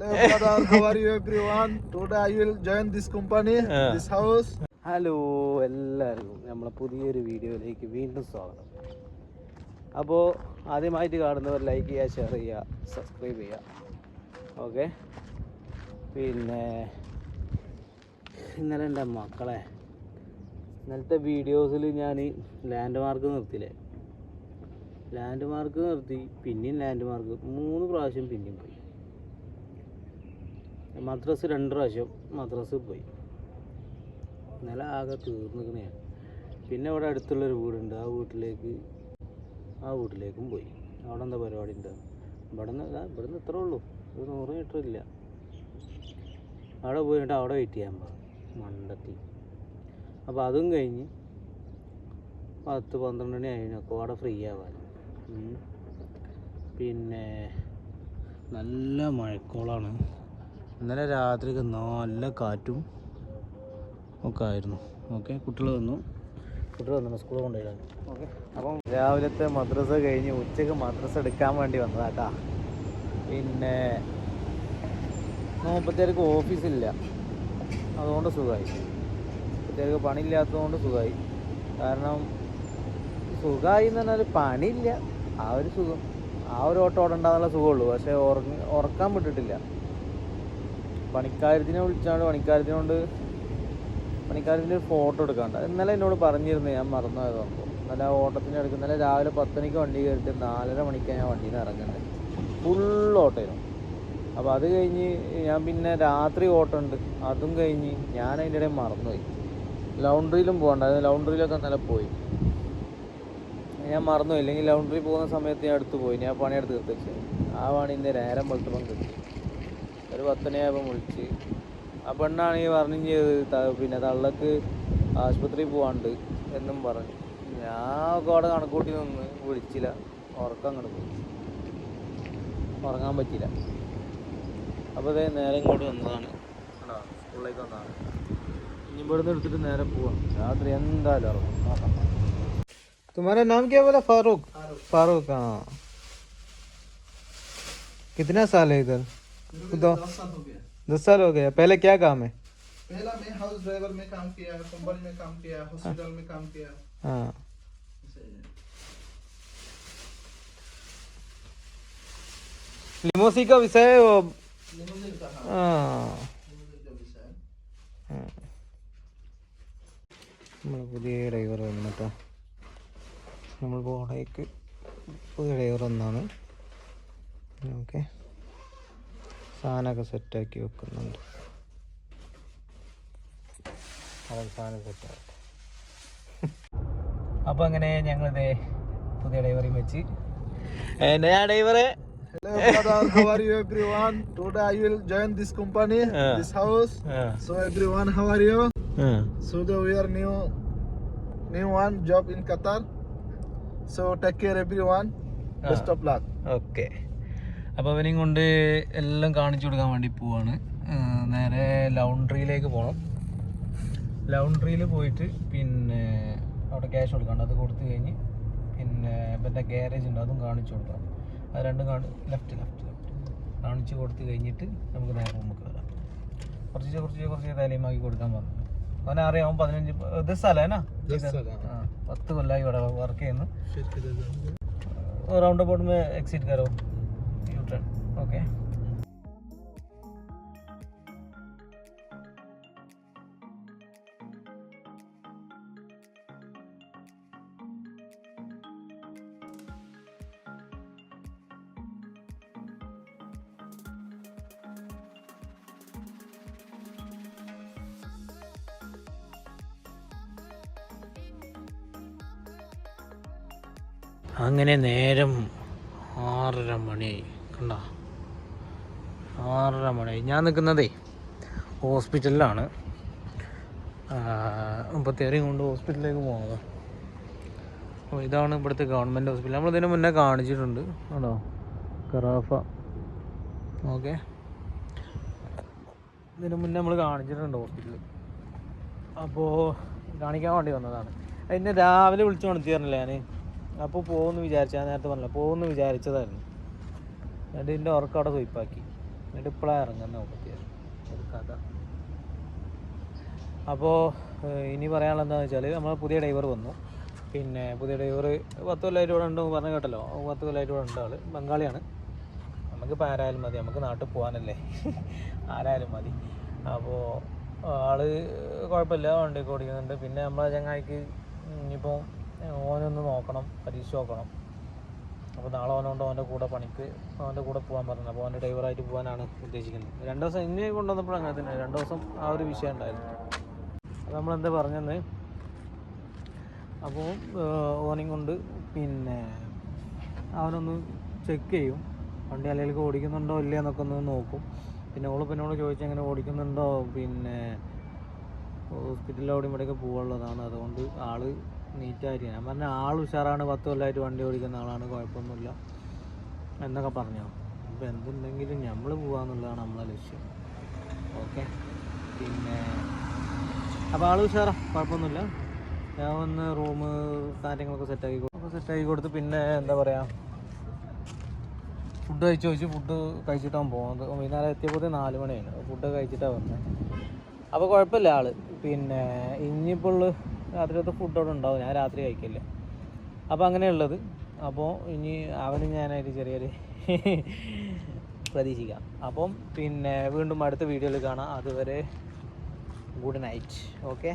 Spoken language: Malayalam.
Hello brother, how are you everyone? Today I will join this company, this house. Hello എല്ലാവർക്കും നമ്മളെ പുതിയൊരു വീഡിയോയിലേക്ക് വീണ്ടും സ്വാഗതം. അപ്പോൾ ആദ്യമായിട്ട് കാണുന്നവർ ലൈക്ക് ചെയ്യുക, ഷെയർ ചെയ്യുക, സബ്സ്ക്രൈബ് ചെയ്യുക. ഓക്കെ. പിന്നെ ഇന്നലെ എൻ്റെ മക്കളെ ഇന്നലത്തെ വീഡിയോസിൽ ഞാൻ ലാൻഡ് മാർക്ക് നിർത്തിയില്ലേ, ലാൻഡ് മാർക്ക് നിർത്തി, പിന്നെയും ലാൻഡ് മാർക്ക് 3 പ്രാവശ്യം പിന്നെയും പോയി. മദ്രസ് 2 പ്രാവശ്യം മദ്രസ് പോയി. ഇന്നലെ ആകെ തീർന്നിക്കണേ. പിന്നെ ഇവിടെ അടുത്തുള്ളൊരു വീടുണ്ട്, ആ വീട്ടിലേക്കും പോയി. അവിടെ എന്താ പരിപാടി ഉണ്ട്, ഇവിടുന്ന് ഇത്രേ ഉള്ളൂ, ഒരു 100 മീറ്റർ ഇല്ല. അവിടെ പോയിട്ട് അവിടെ വെയിറ്റ് ചെയ്യാൻ പറഞ്ഞു മണ്ടത്തി. അപ്പോൾ അതും കഴിഞ്ഞ് 10-12 മണി കഴിഞ്ഞപ്പോൾ അവിടെ ഫ്രീ ആവാൻ. പിന്നെ നല്ല മഴക്കോളാണ്. ഇന്നലെ രാത്രിക്ക് നല്ല കാറ്റും ഒക്കെ ആയിരുന്നു. ഓക്കെ, കുട്ടികൾ വന്നു സ്കൂളിൽ കൊണ്ടുപോയിട്ടാണ്. ഓക്കെ, അപ്പം രാവിലത്തെ മദ്രസ കഴിഞ്ഞ് ഉച്ചയ്ക്ക് മദ്രസ എടുക്കാൻ വേണ്ടി വന്നതാട്ടാ. പിന്നെ 30 ഓഫീസില്ല, അതുകൊണ്ട് സുഖമായി. 30 പണിയില്ലാത്തതുകൊണ്ട് സുഖമായി. കാരണം സുഖമായി എന്ന് പറഞ്ഞാൽ പണിയില്ല, ആ ഒരു സുഖം, ആ ഒരു ഓട്ടം ഓടണ്ടാന്നുള്ള സുഖമുള്ളൂ. പക്ഷേ ഉറക്കാൻ വിട്ടിട്ടില്ല. പണിക്കാരത്തിനെ വിളിച്ചാണ്ട് പണിക്കാരത്തിൻ്റെ ഒരു ഫോട്ടോ എടുക്കാണ്ട്. ഇന്നലെ എന്നോട് പറഞ്ഞിരുന്നു, ഞാൻ മറന്നുപോയത്. അപ്പോൾ ഇന്നലെ ആ ഓട്ടത്തിന് എടുക്കും. ഇന്നലെ രാവിലെ 10 മണിക്ക് വണ്ടി കയറിയിട്ട് 4:30 മണിക്കാണ് ഞാൻ വണ്ടിയിൽ നിന്ന് ഇറങ്ങുന്നത്. ഫുൾ ഓട്ടമായിരുന്നു. അപ്പോൾ അത് കഴിഞ്ഞ് ഞാൻ പിന്നെ രാത്രി ഓട്ടമുണ്ട്, അതും കഴിഞ്ഞ് ഞാൻ അതിൻ്റെ ഇടയിൽ മറന്നുപോയി. ലൗണ്ടറിയിലും പോകണ്ടായിരുന്നു, ലൗണ്ടറിയിലൊക്കെ ഇന്നലെ പോയി. ഞാൻ മറന്നുപോയി. ഇല്ലെങ്കിൽ ലൗണ്ടറി പോകുന്ന സമയത്ത് ഞാൻ അടുത്ത് പോയി, ഞാൻ പണിയെടുത്ത് തീർത്തിച്ച്. ആ പണീൻ്റെ നേരം വെളുത്തപ്പം കിട്ടി. ഒരു 10 മണിയായപ്പോൾ വിളിച്ച്. ആ പെണ്ണാണെങ്കിൽ പറഞ്ഞു ചെയ്ത് പിന്നെ തള്ളക്ക് ആശുപത്രിയിൽ പോകാണ്ട് എന്നും പറഞ്ഞു. ഞാൻ അവിടെ കണക്കൂട്ടി നിന്ന് വിളിച്ചില്ല, ഉറക്കം അങ്ങോട്ട് പോയി, ഉറങ്ങാൻ പറ്റിയില്ല. അപ്പോൾ അതേ നേരെ ഇങ്ങോട്ട് വന്നതാണ്, സ്കൂളിലേക്ക് വന്നതാണ്. ഇനി ഇവിടുന്ന് എടുത്തിട്ട് നേരെ പോവാം. രാത്രി എന്തായാലും ഉറങ്ങും. तुम्हारा नाम क्या बोला? फारूक. हाँ, कितना साल है इधर? 10 साल हो गया. 10 साल हो गया. पहले क्या काम है? पहला मैं हाउस ड्राइवर में काम किया, कंपनी में काम किया, हॉस्पिटल में काम किया. हाँ, लिमोसी का विषय है वो. लिमोजिन का. हाँ, लिमोजिन का विषय. നമ്മൾ പുതിയ ഡ്രൈവർ വന്നു കേട്ടോ. നമ്മൾ ബോർഡേക്ക് പുതിയ ഡ്രൈവർ വന്നാണ്. ഓക്കെ, സാധനമൊക്കെ സെറ്റാക്കി വെക്കുന്നുണ്ട്. സാധനം സെറ്റാകട്ടെ. അപ്പോൾ അങ്ങനെ ഞങ്ങളിത് പുതിയ ഡ്രൈവറേയും വെച്ച് ഞാൻ ഡ്രൈവറെ. Hello brother, how are you everyone? Today I will join this company, this house. So everyone, how are you? So we are new one job in Qatar. So take care everyone. Best of luck. Okay. അപ്പോൾ അവനെയും കൊണ്ട് എല്ലാം കാണിച്ചു കൊടുക്കാൻ വേണ്ടി പോവാണ്. നേരെ ലൗണ്ടറിയിലേക്ക് പോകണം. ലൗണ്ടറിയിൽ പോയിട്ട് പിന്നെ അവിടെ ക്യാഷ് കൊടുക്കാണ്ട്, അത് കൊടുത്തു കഴിഞ്ഞ് പിന്നെ ഇവൻ്റെ ഗ്യാരേജ് ഉണ്ട്, അതും കാണിച്ചു കൊടുക്കണം. അത് രണ്ടും ലെഫ്റ്റ് കാണിച്ച് കൊടുത്ത് കഴിഞ്ഞിട്ട് നമുക്ക് നേരെ റൂമിൽ കയറാം. കുറച്ച് തലയുമാക്കി കൊടുക്കാൻ പറഞ്ഞു. അവനറിയാം, 15 സ്ഥലമാണ്. 10 കൊല്ലമായി ഇവിടെ വർക്ക് ചെയ്യുന്നു. राउंड अबाउट में एक्सिट करो, यू टर्न. ओके, അങ്ങനെ നേരം 6:30 മണിയായി. കണ്ടോ, 6:30 മണിയായി. ഞാൻ നിൽക്കുന്നതേ ഹോസ്പിറ്റലിലാണ്. 30 കൊണ്ട് ഹോസ്പിറ്റലിലേക്ക് പോകുന്നത്. അപ്പോൾ ഇതാണ് ഇവിടുത്തെ ഗവൺമെൻറ് ഹോസ്പിറ്റൽ. നമ്മളിതിന് മുന്നേ കാണിച്ചിട്ടുണ്ട്. ആണോ, ഖറാഫ. ഓക്കെ, ഇതിന് മുന്നേ നമ്മൾ കാണിച്ചിട്ടുണ്ട് ഹോസ്പിറ്റലിൽ. അപ്പോൾ കാണിക്കാൻ വേണ്ടി വന്നതാണ്. അതിനെ രാവിലെ വിളിച്ചു കാണിച്ചിരുന്നില്ല ഞാൻ. അപ്പോൾ പോകുമെന്ന് വിചാരിച്ചു, ഞാൻ നേരത്തെ പറഞ്ഞില്ല, പോകുമെന്ന് വിചാരിച്ചതായിരുന്നു. എന്നിട്ട് ഇതിൻ്റെ ഉറക്കം അവിടെ സ്വയ്പ്പാക്കി. എന്നിട്ട് ഇപ്പോഴാണ് ഇറങ്ങുന്നത് മുപ്പത്തിയാറ് ഒരു കഥ. അപ്പോൾ ഇനി പറയാനുള്ളത് എന്താണെന്ന് വെച്ചാൽ നമ്മൾ പുതിയ ഡ്രൈവർ വന്നു. പിന്നെ പുതിയ ഡ്രൈവർ 10 കൊല്ലമായിട്ട് ഇവിടെ ഉണ്ട് പറഞ്ഞു കേട്ടല്ലോ. 10 കൊല്ലമായിട്ട് ഇവിടെ ഉണ്ട്. ആൾ ബംഗാളിയാണ്. നമുക്കിപ്പോൾ ആരായാലും മതി, നമുക്ക് നാട്ടിൽ പോകാനല്ലേ, ആരായാലും മതി. അപ്പോൾ ആൾ കുഴപ്പമില്ല, വണ്ടിയൊക്കെ ഓടിക്കുന്നുണ്ട്. പിന്നെ നമ്മളെ ചങ്ങായിക്ക് ഇനിയിപ്പോൾ ഓനൊന്ന് നോക്കണം, പരീക്ഷ നോക്കണം. അപ്പോൾ നാളെ ഓനോണ്ട് ഓൻ്റെ കൂടെ പണിക്ക് ഓൻ്റെ കൂടെ പോകാൻ പറഞ്ഞു. അപ്പോൾ ഓൻ്റെ ഡ്രൈവറായിട്ട് പോകാനാണ് ഉദ്ദേശിക്കുന്നത്. 2 ദിവസം ഇനി കൊണ്ടുവന്നപ്പോൾ അങ്ങനെ തന്നെ 2 ദിവസം ആ ഒരു വിഷയം ഉണ്ടായിരുന്നു. അത് നമ്മളെന്താ പറഞ്ഞെന്ന്, അപ്പോൾ ഓനെയും കൊണ്ട് പിന്നെ അവനൊന്ന് ചെക്ക് ചെയ്യും, വണ്ടി അല്ലെങ്കിൽ ഓടിക്കുന്നുണ്ടോ ഇല്ല എന്നൊക്കെ ഒന്ന് നോക്കും. പിന്നെ പിന്നോട് ചോദിച്ചാൽ എങ്ങനെ ഓടിക്കുന്നുണ്ടോ, പിന്നെ ഹോസ്പിറ്റലിൽ അവിടെ ഇവിടെയൊക്കെ പോകാനുള്ളതാണ്. അതുകൊണ്ട് ആൾ നീറ്റായിരിക്കും. ഞാൻ പറഞ്ഞ ആൾ ഉഷാറാണ്, 10 കൊല്ലമായിട്ട് വണ്ടി ഓടിക്കുന്ന ആളാണ്, കുഴപ്പമൊന്നുമില്ല എന്നൊക്കെ പറഞ്ഞു. അപ്പോൾ എന്തുണ്ടെങ്കിലും നമ്മൾ പോകാമെന്നുള്ളതാണ് നമ്മളെ ലക്ഷ്യം. ഓക്കെ, പിന്നെ അപ്പോൾ ആൾ ഉഷാറാ, കുഴപ്പമൊന്നുമില്ല. ഞാൻ ഒന്ന് റൂം കാര്യങ്ങളൊക്കെ സെറ്റാക്കി കൊടുത്ത് പിന്നെ എന്താ പറയുക, ഫുഡ് ഫുഡ് കഴിച്ചിട്ടാണ് പോകുന്നത്. വൈകുന്നേരം എത്തിയപ്പോൾ 4 മണിയാണ്. ഫുഡ് കഴിച്ചിട്ടാണ് വന്നത്. അപ്പോൾ കുഴപ്പമില്ല ആൾ. പിന്നെ ഇനിയിപ്പോൾ രാത്രിയത്തെ ഫുഡ് അവിടെ ഉണ്ടാവും, ഞാൻ രാത്രി കഴിക്കില്ല. അപ്പോൾ അങ്ങനെയുള്ളത്. അപ്പോൾ ഇനി അവന് ഞാനായിട്ട് ചെറിയൊരു പ്രതീക്ഷിക്കാം. അപ്പം പിന്നെ വീണ്ടും അടുത്ത വീഡിയോയിൽ കാണാം. അതുവരെ ഗുഡ് നൈറ്റ്. ഓക്കെ.